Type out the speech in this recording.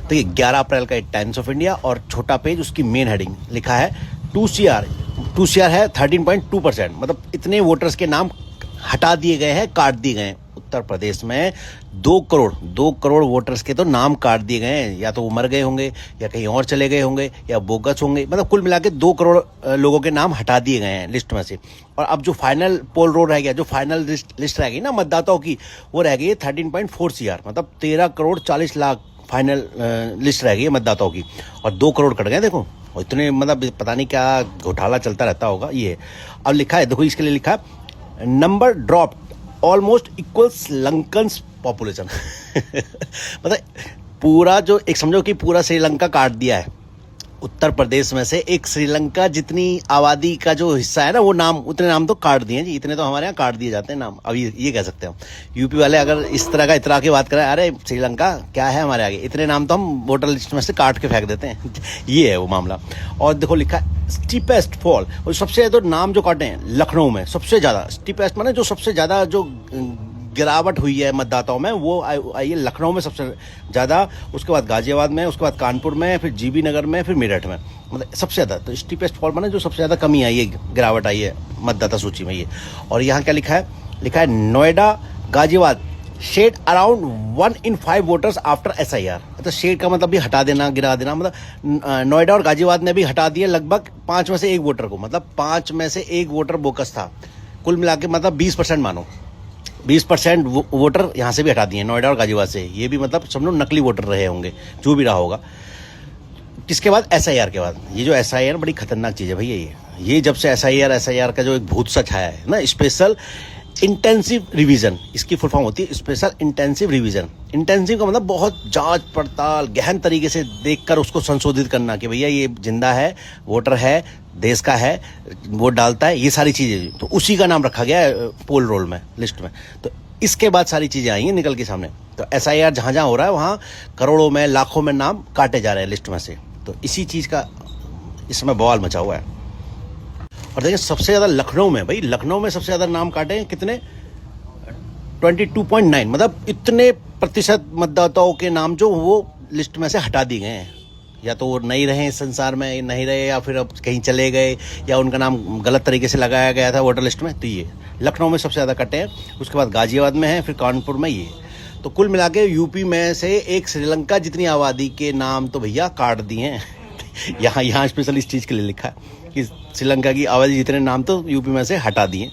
तो ये 11 अप्रैल का टाइम्स ऑफ इंडिया और छोटा पेज उसकी मेन हेडिंग लिखा है 2CR है 13.2%, मतलब इतने वोटर्स के नाम हटा दिए गए हैं, काट दिए गए हैं। उत्तर प्रदेश में 2 करोड़ वोटर्स के तो नाम काट दिए गए हैं, या तो वो मर गए होंगे या कहीं और चले गए होंगे या बोगस होंगे, मतलब कुल मिला के 2 करोड़ लोगों के नाम हटा दिए गए हैं लिस्ट में से। और अब जो फाइनल पोल रोल रह गया, जो फाइनल लिस्ट रह गई ना मतदाताओं की, वो रह गई है 13.4 CR, मतलब 13 करोड़ 40 लाख फाइनल लिस्ट रह गई है मतदाताओं की, और 2 करोड़ कट गए। देखो इतने, मतलब पता नहीं क्या घोटाला चलता रहता होगा ये। अब लिखा है, देखो इसके लिए लिखा है number drop almost equals Lankans population. मतलब पूरा जो एक समझो कि पूरा श्रीलंका काट दिया है। उत्तर प्रदेश में से एक श्रीलंका जितनी आबादी का जो हिस्सा है ना, वो नाम, उतने नाम तो काट दिए जी, इतने तो हमारे यहाँ काट दिए जाते हैं नाम। अब ये कह सकते हैं यूपी वाले अगर इस तरह का इतरा की बात करें, अरे श्रीलंका क्या है हमारे आगे, इतने नाम तो हम वोटर लिस्ट में से काट के फेंक देते हैं। ये है वो मामला। और देखो लिखा है स्टीपेस्ट फॉल, और सबसे ज़्यादा नाम जो काटे हैं लखनऊ में सबसे ज़्यादा, स्टीपेस्ट माने जो सबसे ज़्यादा जो गिरावट हुई है मतदाताओं में, वो आई है लखनऊ में सबसे ज़्यादा, उसके बाद गाजियाबाद में, उसके बाद कानपुर में, फिर जीबी नगर में, फिर मेरठ में, मतलब सबसे ज़्यादा। तो स्टीपेस्ट फॉल माने जो सबसे ज़्यादा कमी आई है, गिरावट आई है मतदाता सूची में ये। और यहाँ क्या लिखा है Noida Ghaziabad shed around 1 in 5 voters after SIR। मतलब शेड का मतलब भी हटा देना, गिरा देना, मतलब नोएडा और गाजियाबाद ने भी हटा दिया लगभग 5 में से 1 वोटर को, मतलब 5 में से 1 वोटर बोकस था। कुल मिला के मतलब 20% मानो, 20% वोटर यहाँ से भी हटा दिए नोएडा और गाजियाबाद से। ये भी मतलब समझो नकली वोटर रहे होंगे, जो भी रहा होगा। किसके बाद SIR के बाद, ये जो SIR बड़ी खतरनाक चीज़ है भैया। ये जब से SIR का जो एक भूत सा छाया है ना, स्पेशल इंटेंसिव रिवीजन, इसकी फुल फॉर्म होती है स्पेशल इंटेंसिव रिवीजन। इंटेंसिव का मतलब बहुत जांच पड़ताल गहन तरीके से देखकर उसको संशोधित करना कि भैया ये जिंदा है, वोटर है, देश का है, वोट डालता है, ये सारी चीज़ें, तो उसी का नाम रखा गया है पोल रोल में, लिस्ट में। तो इसके बाद सारी चीज़ें आई हैं निकल के सामने। तो SIR जहाँ जहाँ हो रहा है वहाँ करोड़ों में, लाखों में नाम काटे जा रहे हैं लिस्ट में से। तो इसी चीज़ का इस समय बवाल मचा हुआ है। और देखिए सबसे ज़्यादा लखनऊ में, भाई लखनऊ में सबसे ज़्यादा नाम काटे हैं कितने, 22.9, मतलब इतने प्रतिशत मतदाताओं के नाम जो वो लिस्ट में से हटा दिए गए हैं, या तो वो नहीं रहे इस संसार में, नहीं रहे, या फिर अब कहीं चले गए, या उनका नाम गलत तरीके से लगाया गया था वोटर लिस्ट में। तो ये लखनऊ में सबसे ज़्यादा कटे हैं, उसके बाद गाजियाबाद में है, फिर कानपुर में ये। तो कुल मिला के यूपी में से एक श्रीलंका जितनी आबादी के नाम तो भैया काट दिए हैं। यहाँ स्पेशल इस चीज़ के लिए लिखा है कि श्रीलंका की आबादी जितने नाम तो यूपी में से हटा दिए।